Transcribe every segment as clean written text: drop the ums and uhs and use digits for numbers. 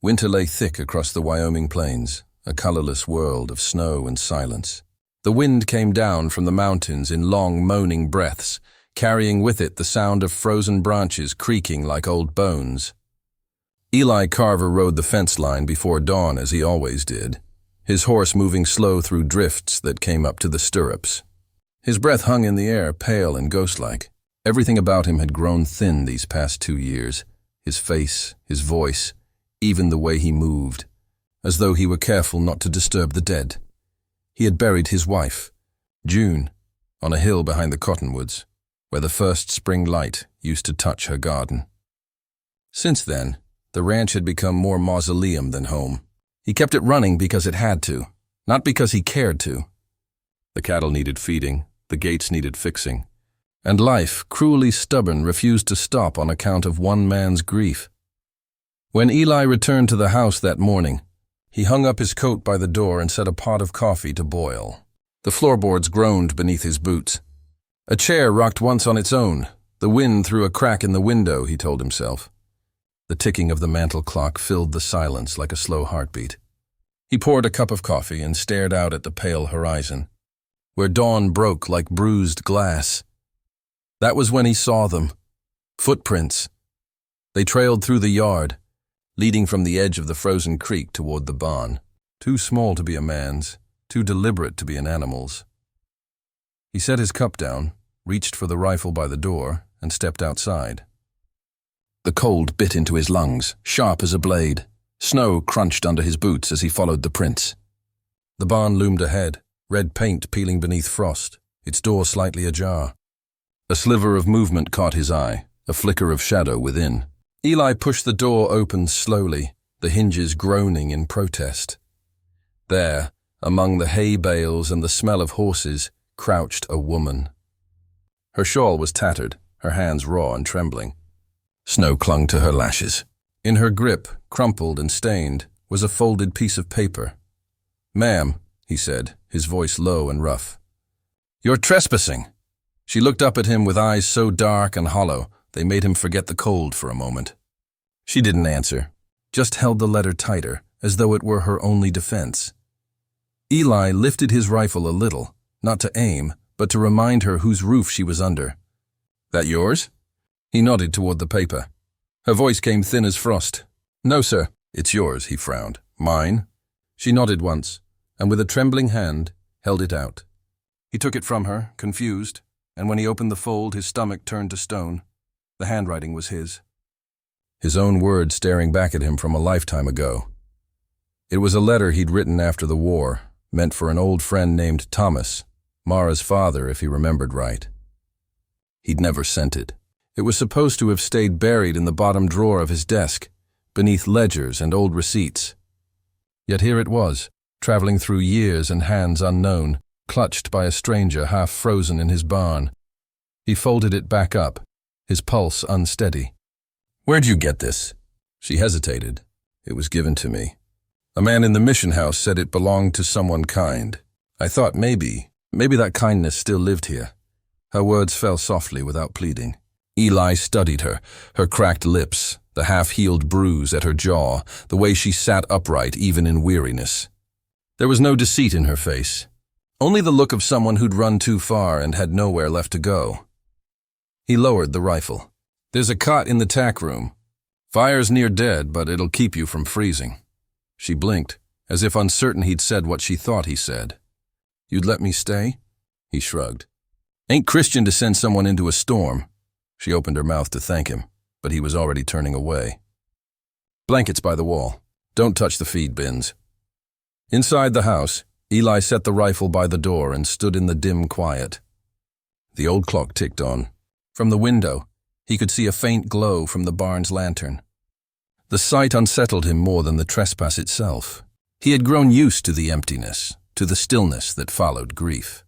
Winter lay thick across the Wyoming plains, a colorless world of snow and silence. The wind came down from the mountains in long, moaning breaths, carrying with it the sound of frozen branches creaking like old bones. Eli Carter rode the fence line before dawn as he always did, his horse moving slow through drifts that came up to the stirrups. His breath hung in the air, pale and ghostlike. Everything about him had grown thin these past 2 years, his face, his voice, even the way he moved, as though he were careful not to disturb the dead. He had buried his wife, June, on a hill behind the cottonwoods, where the first spring light used to touch her garden. Since then, the ranch had become more mausoleum than home. He kept it running because it had to, not because he cared to. The cattle needed feeding, the gates needed fixing, and life, cruelly stubborn, refused to stop on account of one man's grief. When Eli returned to the house that morning, he hung up his coat by the door and set a pot of coffee to boil. The floorboards groaned beneath his boots. A chair rocked once on its own, the wind through a crack in the window, he told himself. The ticking of the mantel clock filled the silence like a slow heartbeat. He poured a cup of coffee and stared out at the pale horizon, where dawn broke like bruised glass. That was when he saw them. Footprints. They trailed through the yard, leading from the edge of the frozen creek toward the barn. Too small to be a man's, too deliberate to be an animal's. He set his cup down, reached for the rifle by the door, and stepped outside. The cold bit into his lungs, sharp as a blade. Snow crunched under his boots as he followed the prints. The barn loomed ahead, red paint peeling beneath frost, its door slightly ajar. A sliver of movement caught his eye, a flicker of shadow within. Eli pushed the door open slowly, the hinges groaning in protest. There, among the hay bales and the smell of horses, crouched a woman. Her shawl was tattered, her hands raw and trembling. Snow clung to her lashes. In her grip, crumpled and stained, was a folded piece of paper. "Ma'am," he said, his voice low and rough. "You're trespassing." She looked up at him with eyes so dark and hollow, they made him forget the cold for a moment. She didn't answer, just held the letter tighter, as though it were her only defense. Eli lifted his rifle a little, not to aim, but to remind her whose roof she was under. "That yours?" He nodded toward the paper. Her voice came thin as frost. "No, sir." "It's yours," he frowned. "Mine?" She nodded once, and with a trembling hand, held it out. He took it from her, confused, and when he opened the fold, his stomach turned to stone. The handwriting was his. His own words staring back at him from a lifetime ago. It was a letter he'd written after the war, meant for an old friend named Thomas, Mara's father if he remembered right. He'd never sent it. It was supposed to have stayed buried in the bottom drawer of his desk, beneath ledgers and old receipts. Yet here it was, traveling through years and hands unknown, clutched by a stranger half frozen in his barn. He folded it back up, his pulse unsteady. "Where'd you get this?" She hesitated. "It was given to me. A man in the mission house said it belonged to someone kind. I thought maybe that kindness still lived here." Her words fell softly without pleading. Eli studied her, her cracked lips, the half-healed bruise at her jaw, the way she sat upright even in weariness. There was no deceit in her face, only the look of someone who'd run too far and had nowhere left to go. He lowered the rifle. "There's a cot in the tack room. Fire's near dead, but it'll keep you from freezing." She blinked, as if uncertain he'd said what she thought he said. "You'd let me stay?" He shrugged. "Ain't Christian to send someone into a storm." She opened her mouth to thank him, but he was already turning away. "Blankets by the wall. Don't touch the feed bins." Inside the house, Eli set the rifle by the door and stood in the dim quiet. The old clock ticked on. From the window, he could see a faint glow from the barn's lantern. The sight unsettled him more than the trespass itself. He had grown used to the emptiness, to the stillness that followed grief.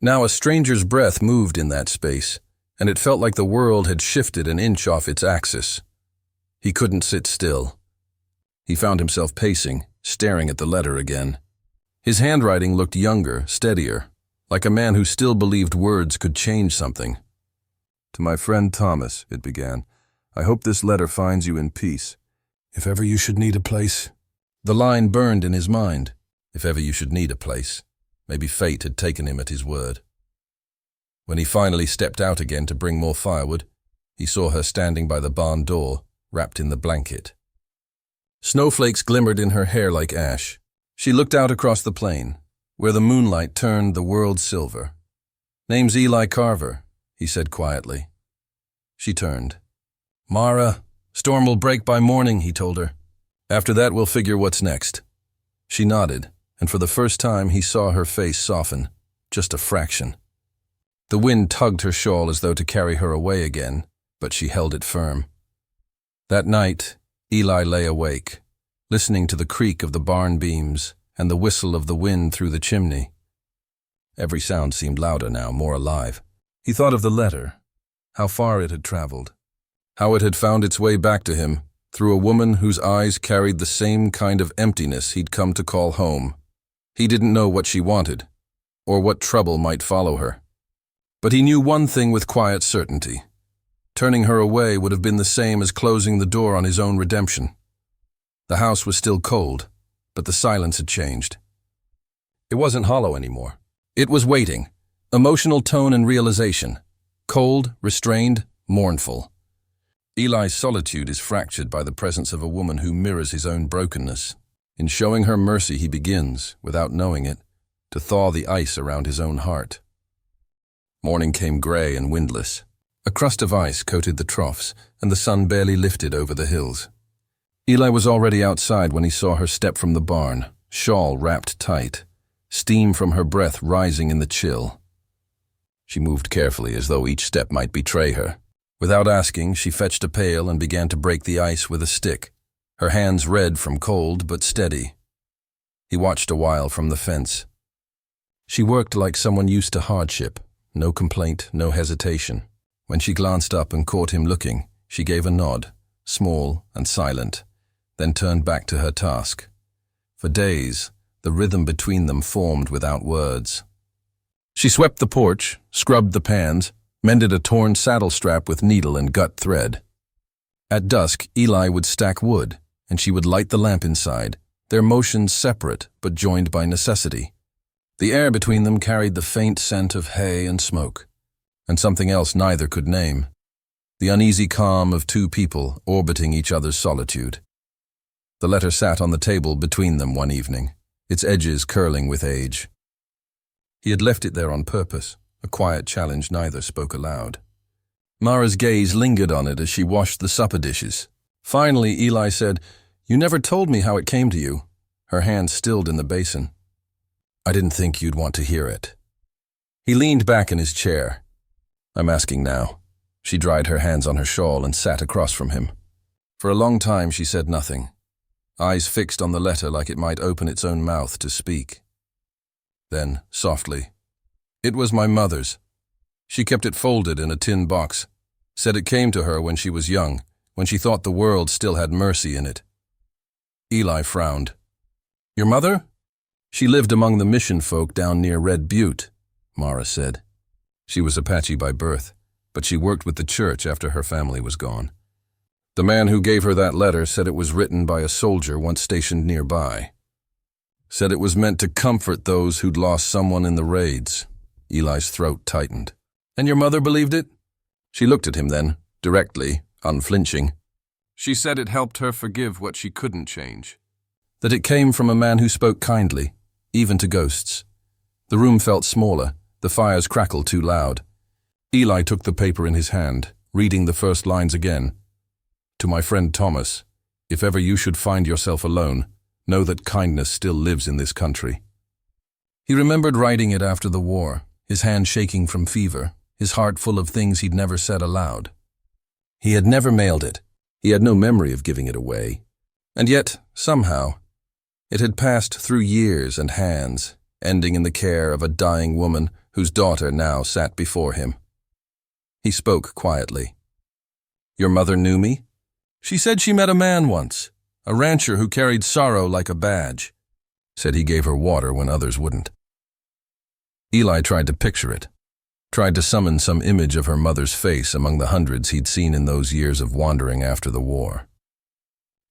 Now a stranger's breath moved in that space, and it felt like the world had shifted an inch off its axis. He couldn't sit still. He found himself pacing, staring at the letter again. His handwriting looked younger, steadier, like a man who still believed words could change something. "To my friend Thomas," it began, "I hope this letter finds you in peace. If ever you should need a place. The line burned in his mind. If ever you should need a place. Maybe fate had taken him at his word. When he finally stepped out again to bring more firewood, he saw her standing by the barn door, wrapped in the blanket. Snowflakes glimmered in her hair like ash. She looked out across the plain, where the moonlight turned the world silver. "Name's Eli Carter," he said quietly. She turned. "Mara, storm will break by morning," he told her. "After that, we'll figure what's next." She nodded, and for the first time he saw her face soften, just a fraction. The wind tugged her shawl as though to carry her away again, but she held it firm. That night, Eli lay awake, listening to the creak of the barn beams and the whistle of the wind through the chimney. Every sound seemed louder now, more alive. He thought of the letter, how far it had traveled, how it had found its way back to him through a woman whose eyes carried the same kind of emptiness he'd come to call home. He didn't know what she wanted, or what trouble might follow her. But he knew one thing with quiet certainty. Turning her away would have been the same as closing the door on his own redemption. The house was still cold, but the silence had changed. It wasn't hollow anymore. It was waiting, emotional tone and realization, cold, restrained, mournful. Eli's solitude is fractured by the presence of a woman who mirrors his own brokenness. In showing her mercy he begins, without knowing it, to thaw the ice around his own heart. Morning came gray and windless. A crust of ice coated the troughs, and the sun barely lifted over the hills. Eli was already outside when he saw her step from the barn, shawl wrapped tight, steam from her breath rising in the chill. She moved carefully as though each step might betray her. Without asking, she fetched a pail and began to break the ice with a stick, her hands red from cold but steady. He watched a while from the fence. She worked like someone used to hardship, no complaint, no hesitation. When she glanced up and caught him looking, she gave a nod, small and silent, then turned back to her task. For days, the rhythm between them formed without words. She swept the porch, scrubbed the pans, mended a torn saddle strap with needle and gut thread. At dusk, Eli would stack wood, and she would light the lamp inside, their motions separate but joined by necessity. The air between them carried the faint scent of hay and smoke, and something else neither could name, the uneasy calm of two people orbiting each other's solitude. The letter sat on the table between them one evening, its edges curling with age. He had left it there on purpose, a quiet challenge neither spoke aloud. Mara's gaze lingered on it as she washed the supper dishes. Finally, Eli said, "You never told me how it came to you." Her hand stilled in the basin. "I didn't think you'd want to hear it." He leaned back in his chair. "I'm asking now." She dried her hands on her shawl and sat across from him. For a long time she said nothing, eyes fixed on the letter like it might open its own mouth to speak. Then, softly, "It was my mother's. She kept it folded in a tin box, said it came to her when she was young, when she thought the world still had mercy in it." Eli frowned. "Your mother?" "She lived among the mission folk down near Red Butte," Mara said. She was Apache by birth, but she worked with the church after her family was gone. The man who gave her that letter said it was written by a soldier once stationed nearby. Said it was meant to comfort those who'd lost someone in the raids. Eli's throat tightened. "And your mother believed it?" She looked at him then, directly, unflinching. She said it helped her forgive what she couldn't change. That it came from a man who spoke kindly, even to ghosts. The room felt smaller, the fires crackled too loud. Eli took the paper in his hand, reading the first lines again. "To my friend Thomas, if ever you should find yourself alone, know that kindness still lives in this country." He remembered writing it after the war, his hand shaking from fever, his heart full of things he'd never said aloud. He had never mailed it. He had no memory of giving it away. And yet, somehow, it had passed through years and hands, ending in the care of a dying woman whose daughter now sat before him. He spoke quietly. "Your mother knew me? She said she met a man once, a rancher who carried sorrow like a badge. Said he gave her water when others wouldn't." Eli tried to picture it, tried to summon some image of her mother's face among the hundreds he'd seen in those years of wandering after the war.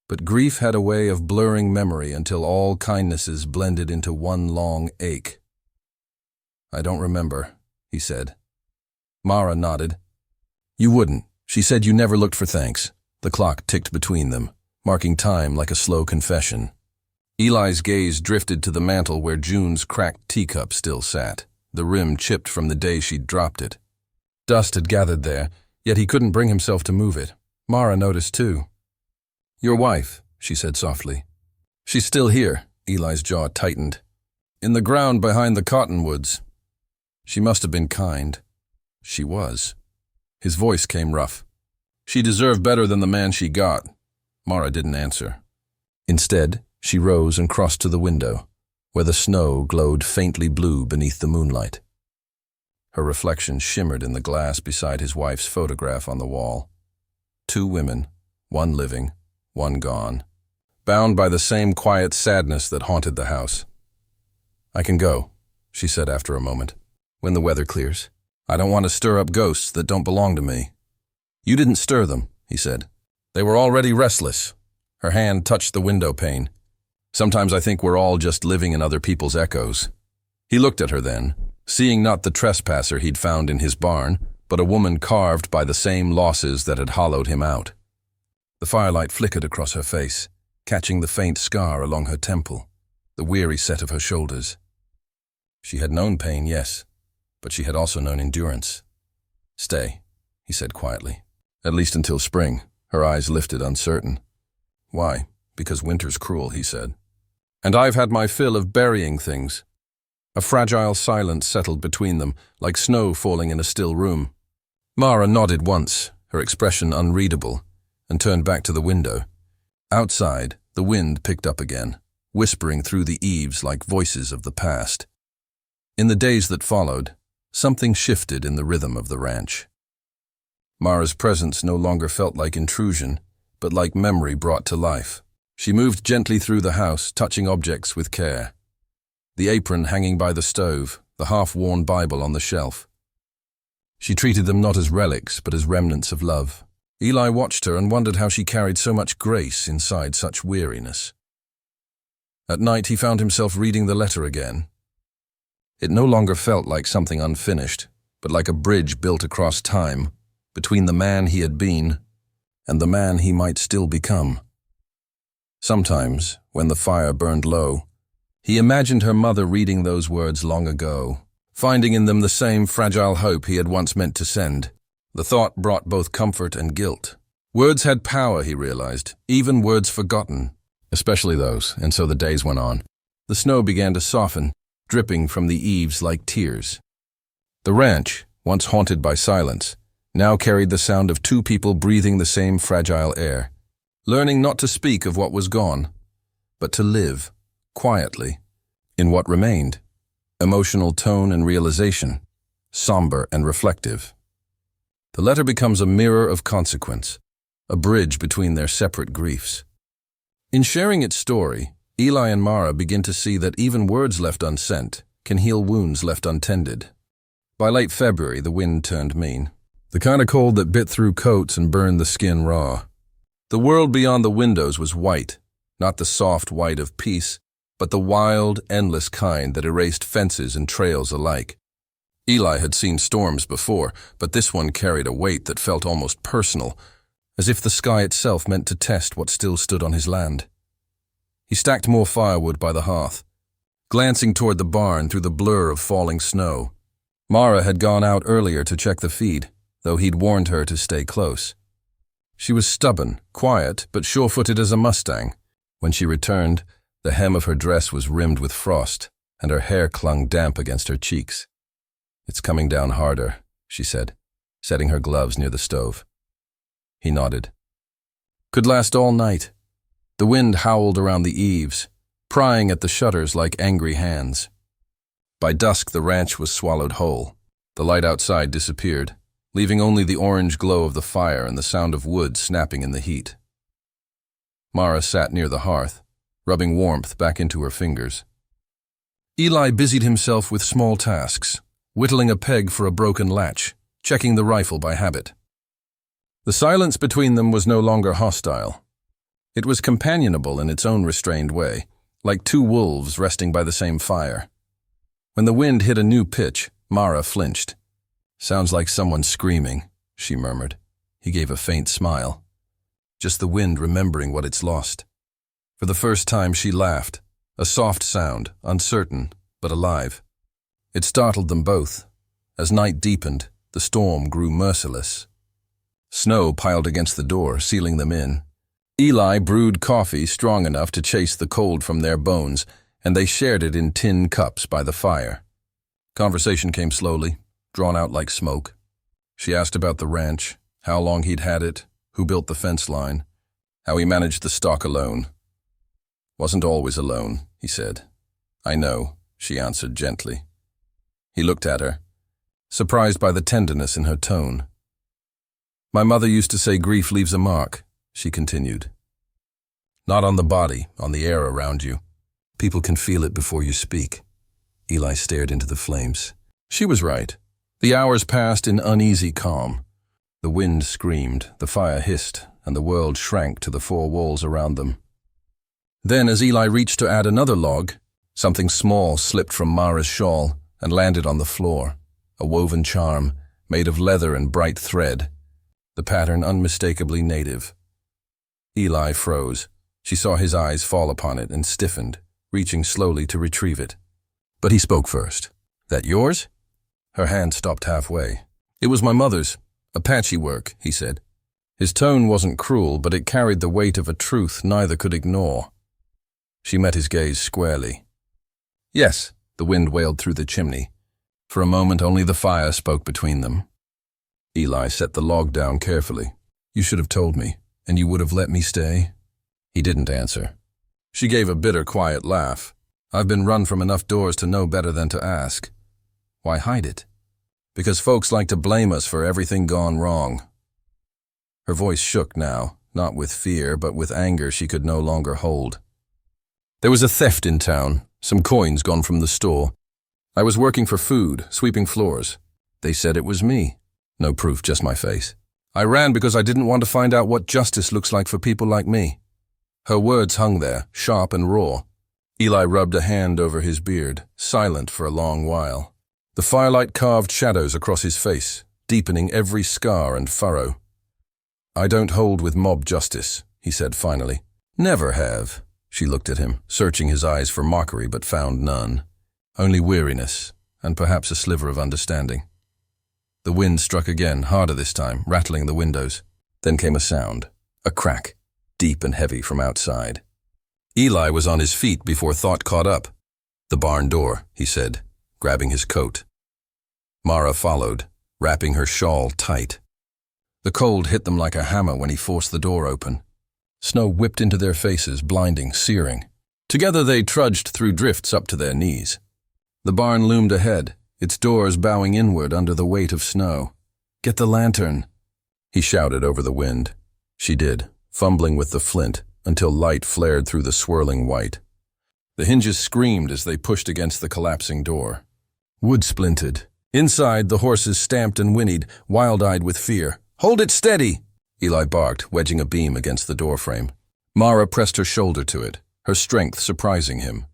But grief had a way of blurring memory until all kindnesses blended into one long ache. "I don't remember," he said. Mara nodded. "You wouldn't. She said you never looked for thanks." The clock ticked between them, marking time like a slow confession. Eli's gaze drifted to the mantel where June's cracked teacup still sat, the rim chipped from the day she'd dropped it. Dust had gathered there, yet he couldn't bring himself to move it. Mara noticed too. "Your wife," she said softly. "She's still here." Eli's jaw tightened. "In the ground behind the cottonwoods. She must have been kind." She was. His voice came rough. "She deserved better than the man she got." Mara didn't answer. Instead, she rose and crossed to the window, where the snow glowed faintly blue beneath the moonlight. Her reflection shimmered in the glass beside his wife's photograph on the wall. Two women, one living, one gone, bound by the same quiet sadness that haunted the house. "I can go," she said after a moment, "when the weather clears. I don't want to stir up ghosts that don't belong to me." "You didn't stir them," he said. "They were already restless." Her hand touched the window pane. "Sometimes I think we're all just living in other people's echoes." He looked at her then, seeing not the trespasser he'd found in his barn, but a woman carved by the same losses that had hollowed him out. The firelight flickered across her face, catching the faint scar along her temple, the weary set of her shoulders. She had known pain, yes, but she had also known endurance. "Stay," he said quietly. "At least until spring." Her eyes lifted, uncertain. "Why?" "Because winter's cruel," he said. "And I've had my fill of burying things." A fragile silence settled between them, like snow falling in a still room. Mara nodded once, her expression unreadable, and turned back to the window. Outside, the wind picked up again, whispering through the eaves like voices of the past. In the days that followed, something shifted in the rhythm of the ranch. Mara's presence no longer felt like intrusion, but like memory brought to life. She moved gently through the house, touching objects with care. The apron hanging by the stove, the half-worn Bible on the shelf. She treated them not as relics, but as remnants of love. Eli watched her and wondered how she carried so much grace inside such weariness. At night, he found himself reading the letter again. It no longer felt like something unfinished, but like a bridge built across time, between the man he had been and the man he might still become. Sometimes, when the fire burned low, he imagined her mother reading those words long ago, finding in them the same fragile hope he had once meant to send. The thought brought both comfort and guilt. Words had power, he realized, even words forgotten, especially those, and so the days went on. The snow began to soften, dripping from the eaves like tears. The ranch, once haunted by silence, now carried the sound of two people breathing the same fragile air, learning not to speak of what was gone, but to live, quietly, in what remained, emotional tone and realization, somber and reflective. The letter becomes a mirror of consequence, a bridge between their separate griefs. In sharing its story, Eli and Mara begin to see that even words left unsent can heal wounds left untended. By late February, the wind turned mean, the kind of cold that bit through coats and burned the skin raw. The world beyond the windows was white, not the soft white of peace, but the wild, endless kind that erased fences and trails alike. Eli had seen storms before, but this one carried a weight that felt almost personal, as if the sky itself meant to test what still stood on his land. He stacked more firewood by the hearth, glancing toward the barn through the blur of falling snow. Mara had gone out earlier to check the feed, though he'd warned her to stay close. She was stubborn, quiet, but sure-footed as a Mustang. When she returned, the hem of her dress was rimmed with frost, and her hair clung damp against her cheeks. "It's coming down harder," she said, setting her gloves near the stove. He nodded. "Could last all night." The wind howled around the eaves, prying at the shutters like angry hands. By dusk, the ranch was swallowed whole. The light outside disappeared, leaving only the orange glow of the fire and the sound of wood snapping in the heat. Mara sat near the hearth, rubbing warmth back into her fingers. Eli busied himself with small tasks, whittling a peg for a broken latch, checking the rifle by habit. The silence between them was no longer hostile. It was companionable in its own restrained way, like two wolves resting by the same fire. When the wind hit a new pitch, Mara flinched. "Sounds like someone screaming," she murmured. He gave a faint smile. Just the wind remembering what it's lost. For the first time she laughed, a soft sound, uncertain, but alive. It startled them both. As night deepened, the storm grew merciless. Snow piled against the door, sealing them in. Eli brewed coffee strong enough to chase the cold from their bones, and they shared it in tin cups by the fire. Conversation came slowly, drawn out like smoke. She asked about the ranch, how long he'd had it, who built the fence line, how he managed the stock alone. "Wasn't always alone," he said. "I know," she answered gently. He looked at her, surprised by the tenderness in her tone. "My mother used to say grief leaves a mark," she continued. "Not on the body, on the air around you. People can feel it before you speak." Eli stared into the flames. She was right. The hours passed in uneasy calm. The wind screamed, the fire hissed, and the world shrank to the four walls around them. Then, as Eli reached to add another log, something small slipped from Mara's shawl and landed on the floor, a woven charm made of leather and bright thread, the pattern unmistakably native. Eli froze. She saw his eyes fall upon it and stiffened, reaching slowly to retrieve it. But he spoke first. "That yours?" Her hand stopped halfway. "It was my mother's. Apache work," he said. His tone wasn't cruel, but it carried the weight of a truth neither could ignore. She met his gaze squarely. "Yes," the wind wailed through the chimney. For a moment only the fire spoke between them. Eli set the log down carefully. "You should have told me, and you would have let me stay." He didn't answer. She gave a bitter, quiet laugh. "I've been run from enough doors to know better than to ask." "Why hide it?" "Because folks like to blame us for everything gone wrong." Her voice shook now, not with fear, but with anger she could no longer hold. "There was a theft in town, some coins gone from the store. I was working for food, sweeping floors. They said it was me. No proof, just my face. I ran because I didn't want to find out what justice looks like for people like me." Her words hung there, sharp and raw. Eli rubbed a hand over his beard, silent for a long while. The firelight carved shadows across his face, deepening every scar and furrow. "I don't hold with mob justice," he said finally. "Never have." She looked at him, searching his eyes for mockery but found none. Only weariness, and perhaps a sliver of understanding. The wind struck again, harder this time, rattling the windows. Then came a sound, a crack, deep and heavy from outside. Eli was on his feet before thought caught up. "The barn door," he said, grabbing his coat. Mara followed, wrapping her shawl tight. The cold hit them like a hammer when he forced the door open. Snow whipped into their faces, blinding, searing. Together they trudged through drifts up to their knees. The barn loomed ahead, its doors bowing inward under the weight of snow. "Get the lantern," he shouted over the wind. She did, fumbling with the flint, until light flared through the swirling white. The hinges screamed as they pushed against the collapsing door. Wood splintered. Inside, the horses stamped and whinnied, wild-eyed with fear. "Hold it steady!" Eli barked, wedging a beam against the doorframe. Mara pressed her shoulder to it, her strength surprising him.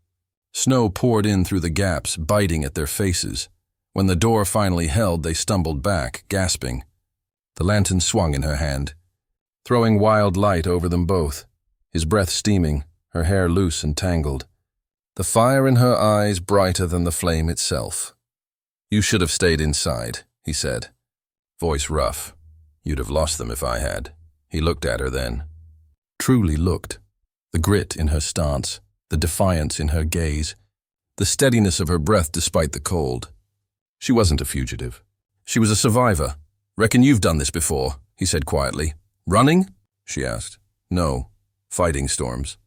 Snow poured in through the gaps, biting at their faces. When the door finally held, they stumbled back, gasping. The lantern swung in her hand, throwing wild light over them both, his breath steaming, her hair loose and tangled. The fire in her eyes brighter than the flame itself. "You should have stayed inside," he said, voice rough. "You'd have lost them if I had." He looked at her then. Truly looked. The grit in her stance, the defiance in her gaze, the steadiness of her breath despite the cold. She wasn't a fugitive. She was a survivor. "Reckon you've done this before," he said quietly. "Running?" she asked. "No, fighting storms."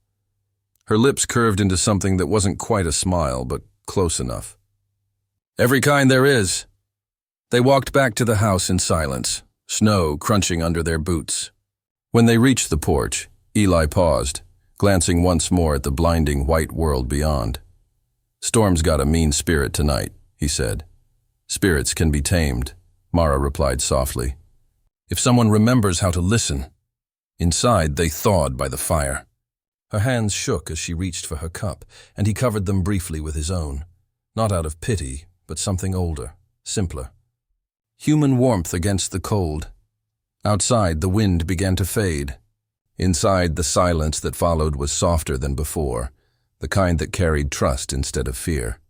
Her lips curved into something that wasn't quite a smile, but close enough. "Every kind there is." They walked back to the house in silence, snow crunching under their boots. When they reached the porch, Eli paused, glancing once more at the blinding white world beyond. "Storm's got a mean spirit tonight," he said. "Spirits can be tamed," Mara replied softly. "If someone remembers how to listen." Inside, they thawed by the fire. Her hands shook as she reached for her cup, and he covered them briefly with his own. Not out of pity, but something older, simpler. Human warmth against the cold. Outside, the wind began to fade. Inside, the silence that followed was softer than before, the kind that carried trust instead of fear.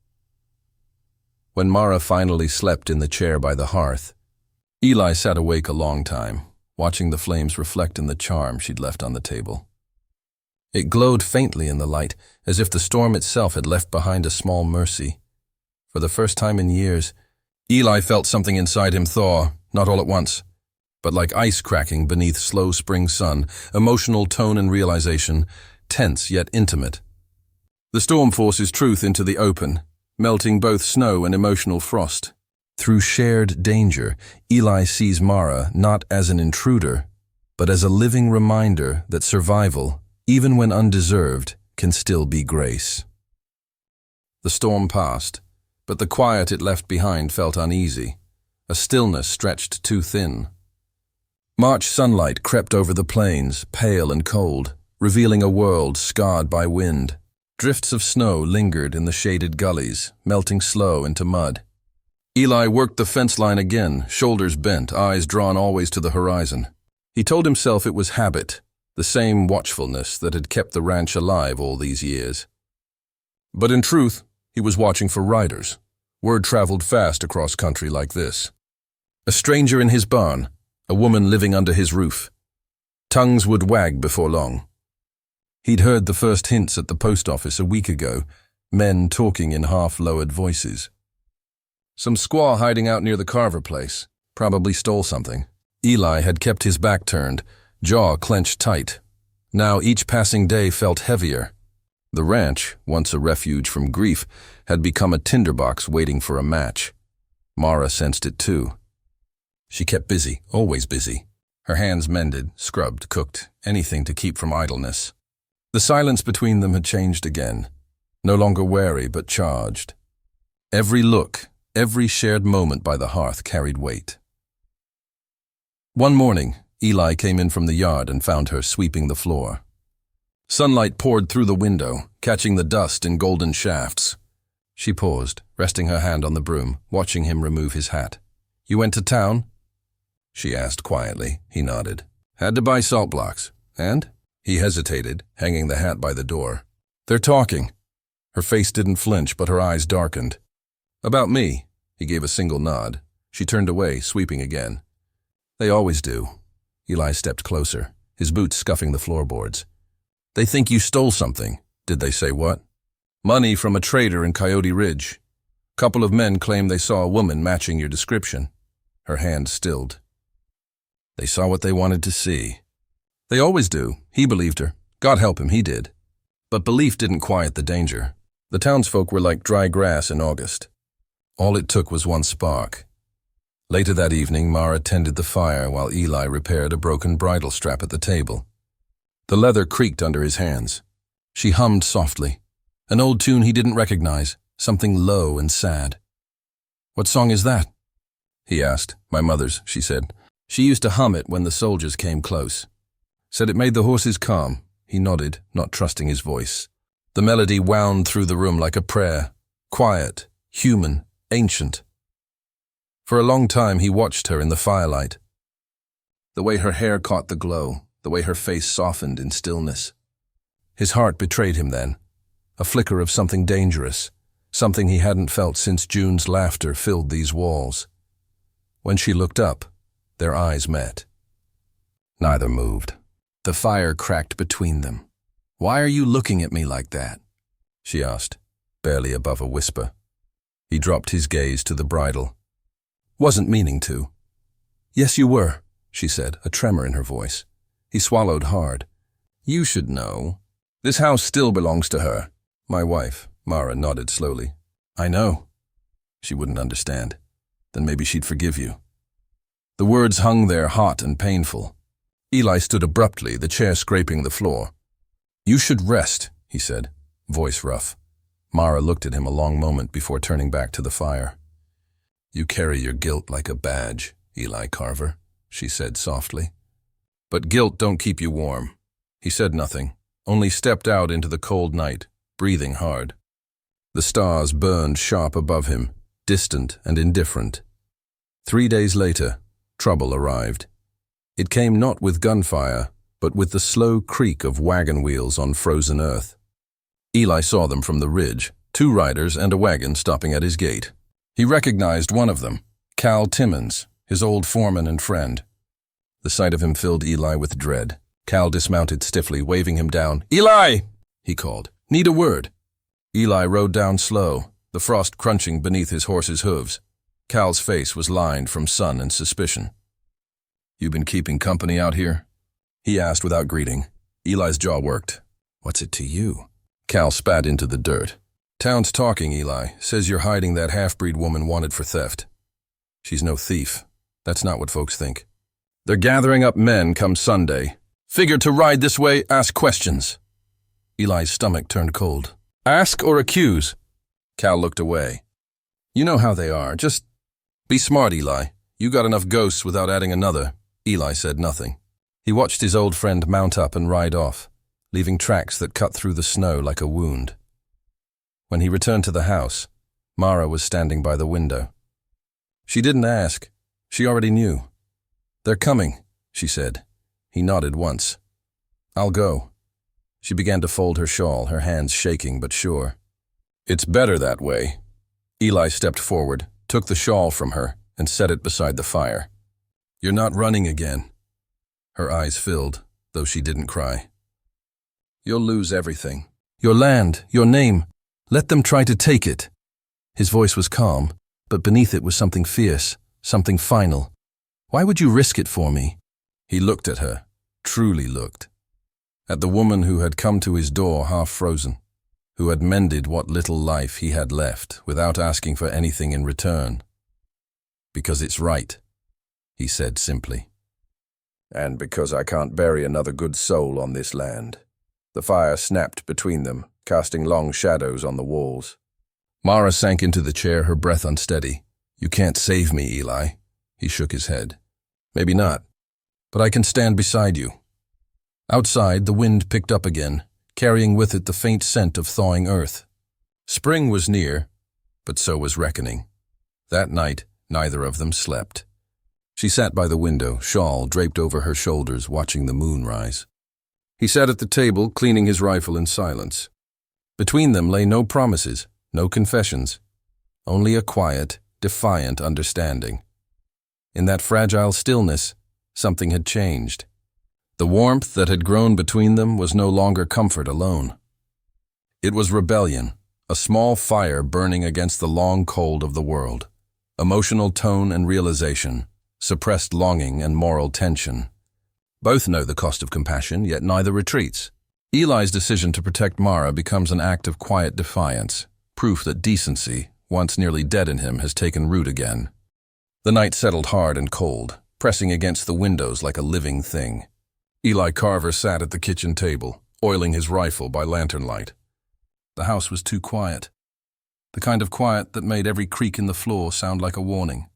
When Mara finally slept in the chair by the hearth, Eli sat awake a long time, watching the flames reflect in the charm she'd left on the table. It glowed faintly in the light, as if the storm itself had left behind a small mercy. For the first time in years, Eli felt something inside him thaw, not all at once, but like ice cracking beneath slow spring sun, emotional tone and realization, tense yet intimate. The storm forces truth into the open, melting both snow and emotional frost. Through shared danger, Eli sees Mara not as an intruder, but as a living reminder that survival, even when undeserved, can still be grace. The storm passed, but the quiet it left behind felt uneasy, a stillness stretched too thin. March sunlight crept over the plains, pale and cold, revealing a world scarred by wind. Drifts of snow lingered in the shaded gullies, melting slow into mud. Eli worked the fence line again, shoulders bent, eyes drawn always to the horizon. He told himself it was habit, the same watchfulness that had kept the ranch alive all these years. But in truth, he was watching for riders. Word traveled fast across country like this. A stranger in his barn, a woman living under his roof. Tongues would wag before long. He'd heard the first hints at the post office a week ago, men talking in half-lowered voices. Some squaw hiding out near the Carver place, probably stole something. Eli had kept his back turned, jaw clenched tight. Now each passing day felt heavier. The ranch, once a refuge from grief, had become a tinderbox waiting for a match. Mara sensed it too. She kept busy, always busy. Her hands mended, scrubbed, cooked, anything to keep from idleness. The silence between them had changed again, no longer wary but charged. Every look, every shared moment by the hearth carried weight. One morning, Eli came in from the yard and found her sweeping the floor. Sunlight poured through the window, catching the dust in golden shafts. She paused, resting her hand on the broom, watching him remove his hat. "You went to town?" she asked quietly. He nodded. "Had to buy salt blocks. And?" He hesitated, hanging the hat by the door. "They're talking." Her face didn't flinch, but her eyes darkened. "About me." He gave a single nod. She turned away, sweeping again. "They always do." Eli stepped closer, his boots scuffing the floorboards. "They think you stole something." "Did they say what?" "Money from a trader in Coyote Ridge. Couple of men claim they saw a woman matching your description." Her hand stilled. "They saw what they wanted to see." "They always do." He believed her. God help him, he did. But belief didn't quiet the danger. The townsfolk were like dry grass in August. All it took was one spark. Later that evening, Mara tended the fire while Eli repaired a broken bridle strap at the table. The leather creaked under his hands. She hummed softly, an old tune he didn't recognize, something low and sad. "What song is that?" he asked. "My mother's," she said. "She used to hum it when the soldiers came close. Said it made the horses calm." He nodded, not trusting his voice. The melody wound through the room like a prayer, quiet, human, ancient. For a long time he watched her in the firelight. The way her hair caught the glow, the way her face softened in stillness. His heart betrayed him then, a flicker of something dangerous, something he hadn't felt since June's laughter filled these walls. When she looked up, their eyes met. Neither moved. The fire cracked between them. "Why are you looking at me like that?" she asked, barely above a whisper. He dropped his gaze to the bridle. "Wasn't meaning to." "Yes, you were," she said, a tremor in her voice. He swallowed hard. "You should know. This house still belongs to her." "My wife," Mara nodded slowly. "I know." She wouldn't understand. Then maybe she'd forgive you. The words hung there hot and painful. Eli stood abruptly, the chair scraping the floor. "You should rest," he said, voice rough. Mara looked at him a long moment before turning back to the fire. "You carry your guilt like a badge, Eli Carver," she said softly. But guilt don't keep you warm. He said nothing, only stepped out into the cold night, breathing hard. The stars burned sharp above him, distant and indifferent. 3 days later, trouble arrived. It came not with gunfire, but with the slow creak of wagon wheels on frozen earth. Eli saw them from the ridge, 2 riders and a wagon stopping at his gate. He recognized one of them, Cal Timmons, his old foreman and friend. The sight of him filled Eli with dread. Cal dismounted stiffly, waving him down. "Eli!" he called. "Need a word." Eli rode down slow, the frost crunching beneath his horse's hooves. Cal's face was lined from sun and suspicion. "You been keeping company out here?" he asked without greeting. Eli's jaw worked. "What's it to you?" Cal spat into the dirt. "Town's talking, Eli. Says you're hiding that half-breed woman wanted for theft. She's no thief. That's not what folks think. They're gathering up men come Sunday. Figured to ride this way, ask questions." Eli's stomach turned cold. "Ask or accuse?" Cal looked away. "You know how they are. Just be smart, Eli. You got enough ghosts without adding another." Eli said nothing. He watched his old friend mount up and ride off, leaving tracks that cut through the snow like a wound. When he returned to the house, Mara was standing by the window. She didn't ask. She already knew. "They're coming," she said. He nodded once. "I'll go." She began to fold her shawl, her hands shaking but sure. "It's better that way." Eli stepped forward, took the shawl from her, and set it beside the fire. "You're not running again." Her eyes filled, though she didn't cry. "You'll lose everything. Your land, your name. Let them try to take it." His voice was calm, but beneath it was something fierce, something final. "Why would you risk it for me?" He looked at her, truly looked. At the woman who had come to his door half frozen, who had mended what little life he had left without asking for anything in return. "Because it's right," he said simply. "And because I can't bury another good soul on this land." The fire snapped between them, casting long shadows on the walls. Mara sank into the chair, her breath unsteady. "You can't save me, Eli." He shook his head. "Maybe not, but I can stand beside you." Outside, the wind picked up again, carrying with it the faint scent of thawing earth. Spring was near, but so was reckoning. That night, neither of them slept. She sat by the window, shawl draped over her shoulders, watching the moon rise. He sat at the table, cleaning his rifle in silence. Between them lay no promises, no confessions, only a quiet, defiant understanding. In that fragile stillness, something had changed. The warmth that had grown between them was no longer comfort alone. It was rebellion, a small fire burning against the long cold of the world. Emotional tone and realization, suppressed longing and moral tension. Both know the cost of compassion, yet neither retreats. Eli's decision to protect Mara becomes an act of quiet defiance, proof that decency, once nearly dead in him, has taken root again. The night settled hard and cold, pressing against the windows like a living thing. Eli Carter sat at the kitchen table, oiling his rifle by lantern light. The house was too quiet. The kind of quiet that made every creak in the floor sound like a warning.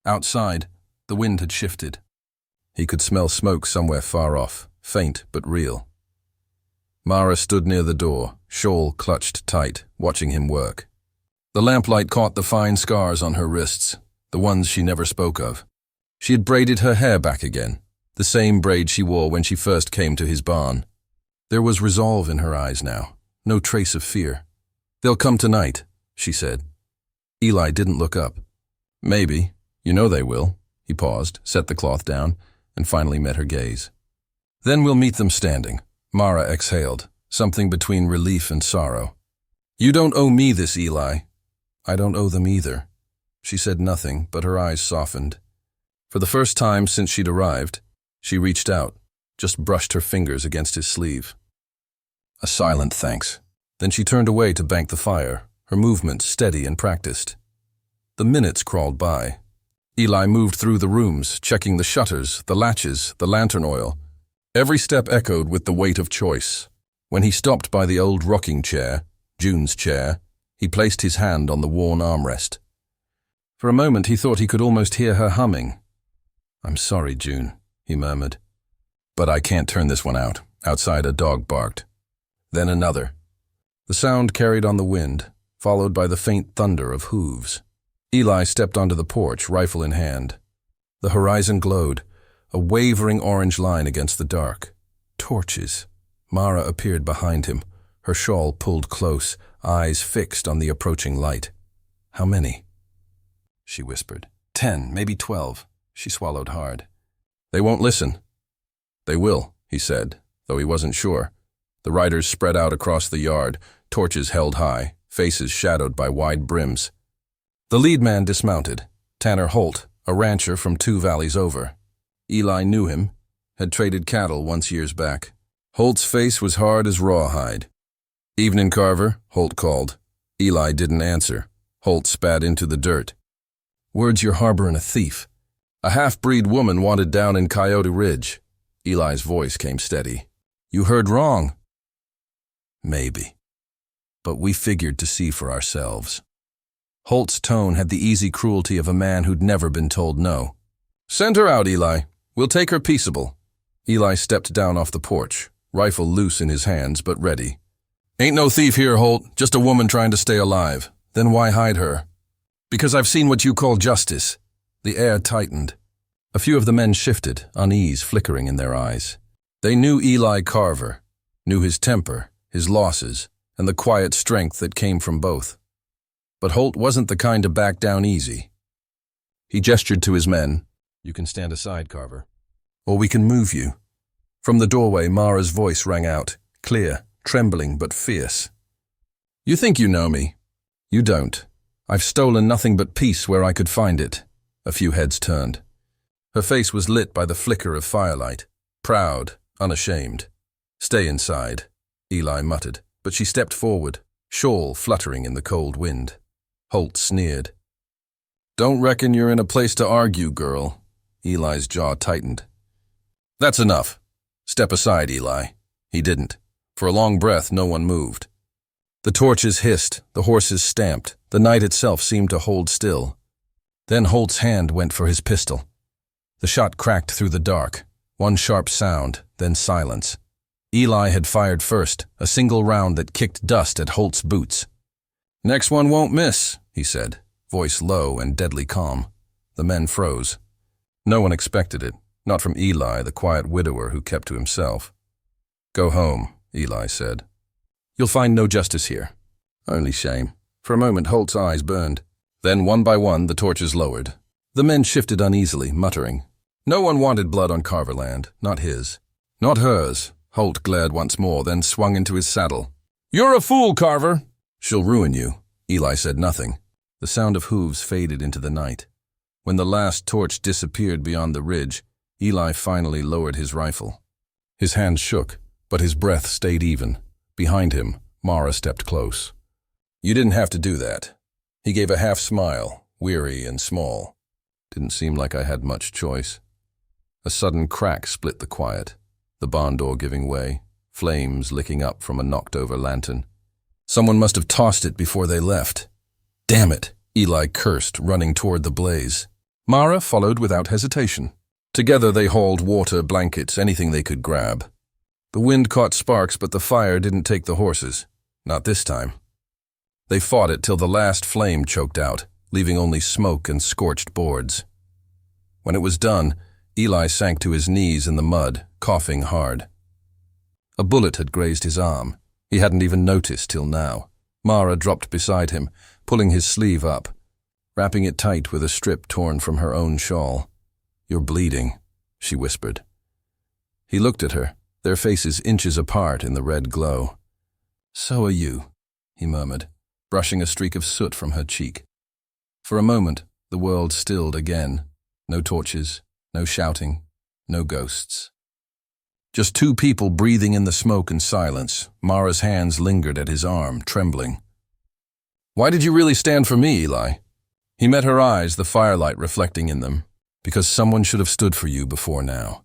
Outside, the wind had shifted. He could smell smoke somewhere far off, faint but real. Mara stood near the door, shawl clutched tight, watching him work. The lamplight caught the fine scars on her wrists, the ones she never spoke of. She had braided her hair back again, the same braid she wore when she first came to his barn. There was resolve in her eyes now, no trace of fear. "They'll come tonight," she said. Eli didn't look up. "Maybe. You know they will." He paused, set the cloth down, and finally met her gaze. "Then we'll meet them standing." Mara exhaled, something between relief and sorrow. "You don't owe me this, Eli." "I don't owe them either." She said nothing, but her eyes softened. For the first time since she'd arrived, she reached out, just brushed her fingers against his sleeve. A silent thanks. Then she turned away to bank the fire, her movements steady and practiced. The minutes crawled by. Eli moved through the rooms, checking the shutters, the latches, the lantern oil. Every step echoed with the weight of choice. When he stopped by the old rocking chair, June's chair, he placed his hand on the worn armrest. For a moment he thought he could almost hear her humming. "I'm sorry, June," he murmured. But I can't turn this one out. Outside, a dog barked. Then another. The sound carried on the wind, followed by the faint thunder of hooves. Eli stepped onto the porch, rifle in hand. The horizon glowed, a wavering orange line against the dark. Torches. Mara appeared behind him, her shawl pulled close, eyes fixed on the approaching light. "How many?" she whispered. 10, maybe 12. She swallowed hard. "They won't listen." "They will," he said, though he wasn't sure. The riders spread out across the yard, torches held high, faces shadowed by wide brims. The lead man dismounted, Tanner Holt, a rancher from 2 valleys over. Eli knew him, had traded cattle once years back. Holt's face was hard as rawhide. "Evening, Carver," Holt called. Eli didn't answer. Holt spat into the dirt. "Word's you're harboring a thief. A half-breed woman wanted down in Coyote Ridge." Eli's voice came steady. "You heard wrong." "Maybe. But we figured to see for ourselves." Holt's tone had the easy cruelty of a man who'd never been told no. "Send her out, Eli. We'll take her peaceable." Eli stepped down off the porch, rifle loose in his hands but ready. "Ain't no thief here, Holt, just a woman trying to stay alive. Then why hide her?" "Because I've seen what you call justice." The air tightened. A few of the men shifted, unease flickering in their eyes. They knew Eli Carver, knew his temper, his losses, and the quiet strength that came from both. But Holt wasn't the kind to back down easy. He gestured to his men. "You can stand aside, Carver. Or we can move you." From the doorway, Mara's voice rang out, clear, trembling but fierce. "You think you know me. You don't. I've stolen nothing but peace where I could find it." A few heads turned. Her face was lit by the flicker of firelight, proud, unashamed. "Stay inside," Eli muttered, but she stepped forward, shawl fluttering in the cold wind. Holt sneered. "Don't reckon you're in a place to argue, girl." Eli's jaw tightened. "That's enough. Step aside, Eli." He didn't. For a long breath, no one moved. The torches hissed, the horses stamped, the night itself seemed to hold still. Then Holt's hand went for his pistol. The shot cracked through the dark, one sharp sound, then silence. Eli had fired first, a single round that kicked dust at Holt's boots. "Next one won't miss," he said, voice low and deadly calm. The men froze. No one expected it, not from Eli, the quiet widower who kept to himself. "Go home," Eli said. "You'll find no justice here." "Only shame." For a moment, Holt's eyes burned. Then, one by one, the torches lowered. The men shifted uneasily, muttering. No one wanted blood on Carverland, not his. Not hers. Holt glared once more, then swung into his saddle. "You're a fool, Carver." "She'll ruin you." Eli said nothing. The sound of hooves faded into the night. When the last torch disappeared beyond the ridge, Eli finally lowered his rifle. His hands shook, but his breath stayed even. Behind him, Mara stepped close. "You didn't have to do that." He gave a half smile, weary and small. "Didn't seem like I had much choice." A sudden crack split the quiet, the barn door giving way, flames licking up from a knocked-over lantern. Someone must have tossed it before they left. "Damn it," Eli cursed, running toward the blaze. Mara followed without hesitation. Together they hauled water, blankets, anything they could grab. The wind caught sparks, but the fire didn't take the horses. Not this time. They fought it till the last flame choked out, leaving only smoke and scorched boards. When it was done, Eli sank to his knees in the mud, coughing hard. A bullet had grazed his arm. He hadn't even noticed till now. Mara dropped beside him, pulling his sleeve up, wrapping it tight with a strip torn from her own shawl. "You're bleeding," she whispered. He looked at her, their faces inches apart in the red glow. "So are you," he murmured, brushing a streak of soot from her cheek. For a moment, the world stilled again. No torches, no shouting, no ghosts. Just two people breathing in the smoke and silence. Mara's hands lingered at his arm, trembling. "Why did you really stand for me, Eli?" He met her eyes, the firelight reflecting in them. "Because someone should have stood for you before now."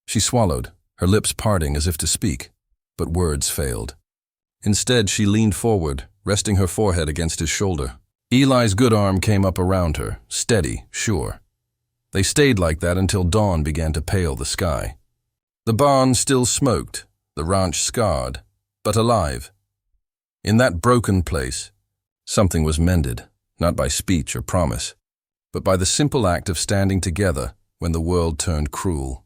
She swallowed, her lips parting as if to speak, but words failed. Instead, she leaned forward, resting her forehead against his shoulder. Eli's good arm came up around her, steady, sure. They stayed like that until dawn began to pale the sky. The barn still smoked, the ranch scarred, but alive. In that broken place, something was mended, not by speech or promise, but by the simple act of standing together when the world turned cruel.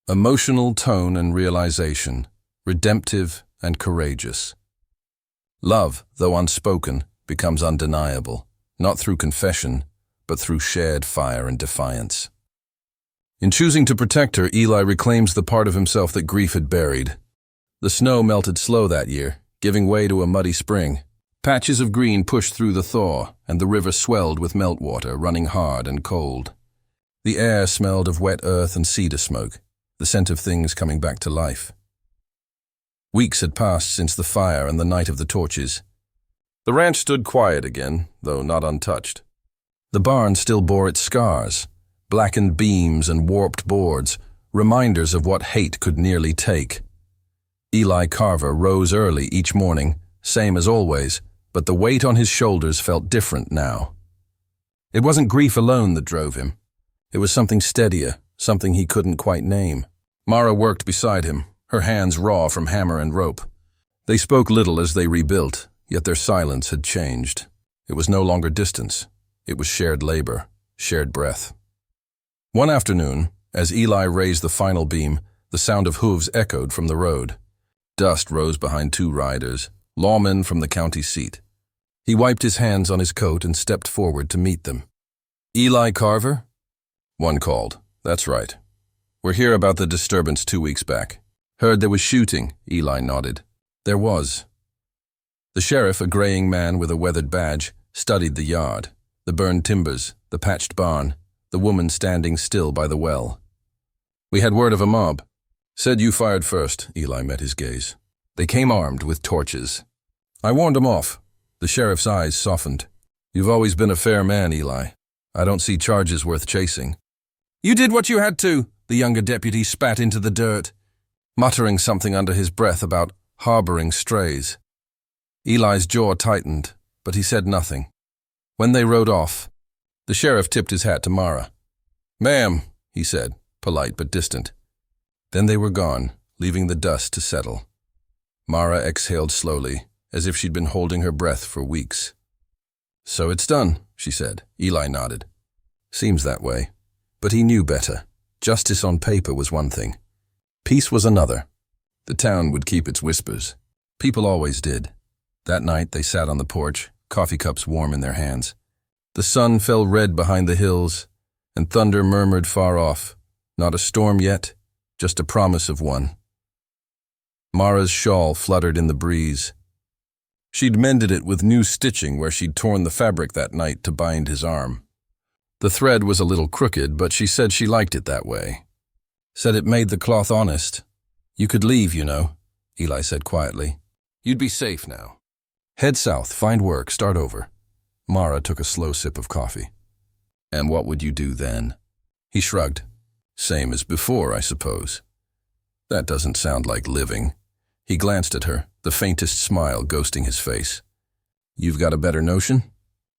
Emotional tone and realization, redemptive and courageous. Love, though unspoken, becomes undeniable, not through confession, but through shared fire and defiance. In choosing to protect her, Eli reclaims the part of himself that grief had buried. The snow melted slow that year, giving way to a muddy spring. Patches of green pushed through the thaw, and the river swelled with meltwater, running hard and cold. The air smelled of wet earth and cedar smoke, the scent of things coming back to life. Weeks had passed since the fire and the night of the torches. The ranch stood quiet again, though not untouched. The barn still bore its scars, blackened beams and warped boards, reminders of what hate could nearly take. Eli Carter rose early each morning, same as always, but the weight on his shoulders felt different now. It wasn't grief alone that drove him. It was something steadier, something he couldn't quite name. Mara worked beside him, her hands raw from hammer and rope. They spoke little as they rebuilt, yet their silence had changed. It was no longer distance. It was shared labor, shared breath. One afternoon, as Eli raised the final beam, the sound of hooves echoed from the road. Dust rose behind two riders, lawmen from the county seat. He wiped his hands on his coat and stepped forward to meet them. "Eli Carter?" One called. "That's right. We're here about the disturbance 2 weeks back." "Heard there was shooting," Eli nodded. There was. The sheriff, a graying man with a weathered badge, studied the yard, the burned timbers, the patched barn, the woman standing still by the well. "We had word of a mob." "Said you fired first," Eli met his gaze. "They came armed with torches. I warned them off." The sheriff's eyes softened. "You've always been a fair man, Eli. I don't see charges worth chasing." "You did what you had to," the younger deputy spat into the dirt, muttering something under his breath about harboring strays. Eli's jaw tightened, but he said nothing. When they rode off, the sheriff tipped his hat to Mara. "Ma'am," he said, polite but distant. Then they were gone, leaving the dust to settle. Mara exhaled slowly, as if she'd been holding her breath for weeks. "So it's done," she said. Eli nodded. "Seems that way." But he knew better. Justice on paper was one thing. Peace was another. The town would keep its whispers. People always did. That night they sat on the porch, coffee cups warm in their hands. The sun fell red behind the hills, and thunder murmured far off. Not a storm yet, just a promise of one. Mara's shawl fluttered in the breeze. She'd mended it with new stitching where she'd torn the fabric that night to bind his arm. The thread was a little crooked, but she said she liked it that way. Said it made the cloth honest. "You could leave, you know," Eli said quietly. "You'd be safe now. Head south, find work, start over." Mara took a slow sip of coffee. "And what would you do then?" He shrugged. "Same as before, I suppose." "That doesn't sound like living." He glanced at her, the faintest smile ghosting his face. "You've got a better notion?"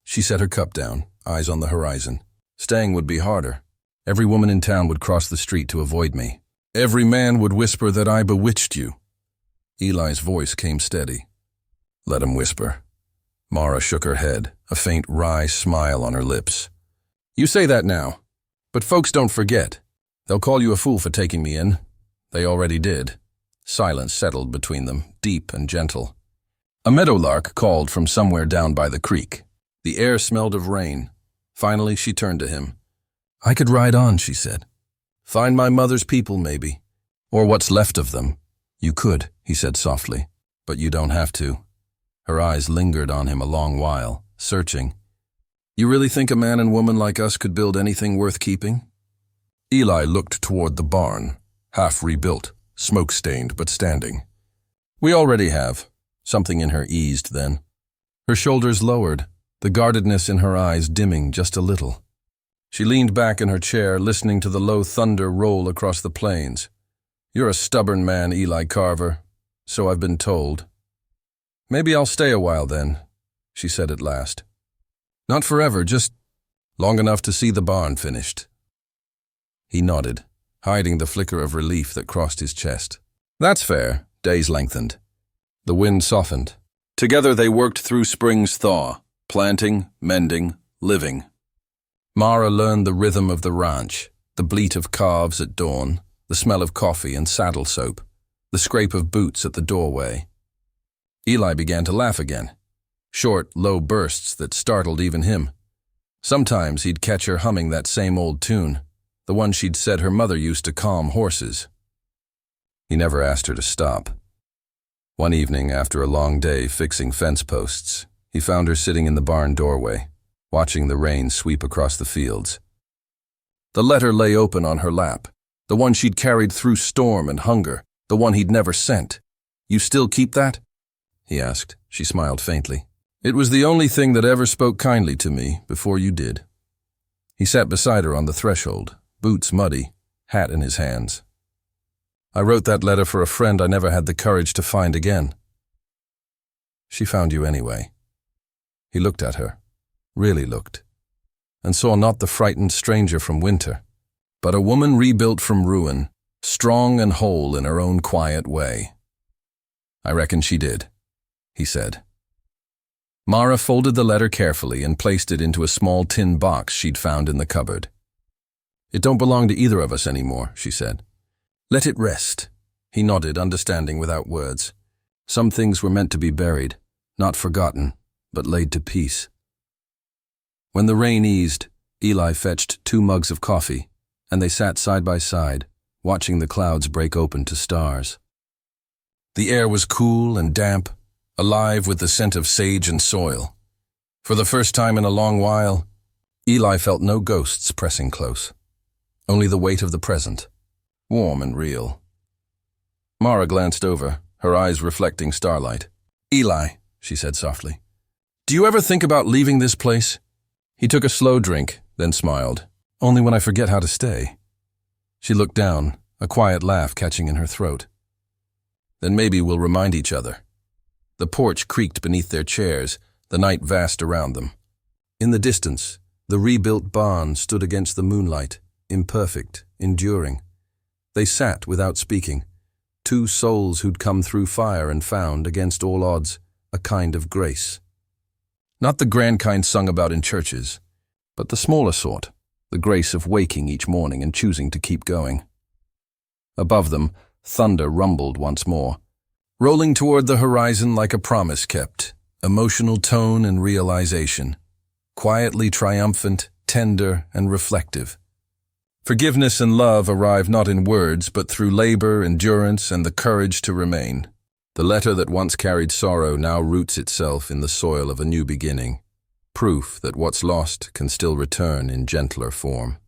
She set her cup down, eyes on the horizon. "Staying would be harder. Every woman in town would cross the street to avoid me. Every man would whisper that I bewitched you." Eli's voice came steady. "Let him whisper." Mara shook her head, a faint wry smile on her lips. "You say that now, but folks don't forget. They'll call you a fool for taking me in. They already did." Silence settled between them, deep and gentle. A meadowlark called from somewhere down by the creek. The air smelled of rain. Finally, she turned to him. "I could ride on," she said. "Find my mother's people, maybe. Or what's left of them." "You could," he said softly, "but you don't have to." Her eyes lingered on him a long while, searching. "You really think a man and woman like us could build anything worth keeping?" Eli looked toward the barn, half rebuilt, smoke-stained but standing. "We already have." Something in her eased then. Her shoulders lowered, the guardedness in her eyes dimming just a little. She leaned back in her chair, listening to the low thunder roll across the plains. "You're a stubborn man, Eli Carter, so I've been told." "Maybe I'll stay a while then," she said at last. "Not forever, just long enough to see the barn finished." He nodded, hiding the flicker of relief that crossed his chest. That's fair. Days lengthened. The wind softened. Together they worked through spring's thaw, planting, mending, living. Mara learned the rhythm of the ranch, the bleat of calves at dawn, the smell of coffee and saddle soap, the scrape of boots at the doorway. Eli began to laugh again. Short, low bursts that startled even him. Sometimes he'd catch her humming that same old tune, the one she'd said her mother used to calm horses. He never asked her to stop. One evening, after a long day fixing fence posts, he found her sitting in the barn doorway, watching the rain sweep across the fields. The letter lay open on her lap, the one she'd carried through storm and hunger, the one he'd never sent. "You still keep that?" he asked. She smiled faintly. "It was the only thing that ever spoke kindly to me before you did." He sat beside her on the threshold, boots muddy, hat in his hands. "I wrote that letter for a friend I never had the courage to find again." "She found you anyway." He looked at her, really looked, and saw not the frightened stranger from winter, but a woman rebuilt from ruin, strong and whole in her own quiet way. "I reckon she did," he said. Mara folded the letter carefully and placed it into a small tin box she'd found in the cupboard. "It don't belong to either of us anymore," she said. "Let it rest." He nodded, understanding without words. Some things were meant to be buried, not forgotten, but laid to peace. When the rain eased, Eli fetched 2 mugs of coffee, and they sat side by side, watching the clouds break open to stars. The air was cool and damp, alive with the scent of sage and soil. For the first time in a long while, Eli felt no ghosts pressing close, only the weight of the present, warm and real. Mara glanced over, her eyes reflecting starlight. "Eli," she said softly, "do you ever think about leaving this place?" He took a slow drink, then smiled. "Only when I forget how to stay." She looked down, a quiet laugh catching in her throat. "Then maybe we'll remind each other." The porch creaked beneath their chairs, the night vast around them. In the distance, the rebuilt barn stood against the moonlight, imperfect, enduring. They sat without speaking, 2 souls who'd come through fire and found, against all odds, a kind of grace. Not the grand kind sung about in churches, but the smaller sort, the grace of waking each morning and choosing to keep going. Above them, thunder rumbled once more, rolling toward the horizon like a promise kept, emotional tone and realization, quietly triumphant, tender, and reflective. Forgiveness and love arrive not in words, but through labor, endurance, and the courage to remain. The letter that once carried sorrow now roots itself in the soil of a new beginning, proof that what's lost can still return in gentler form.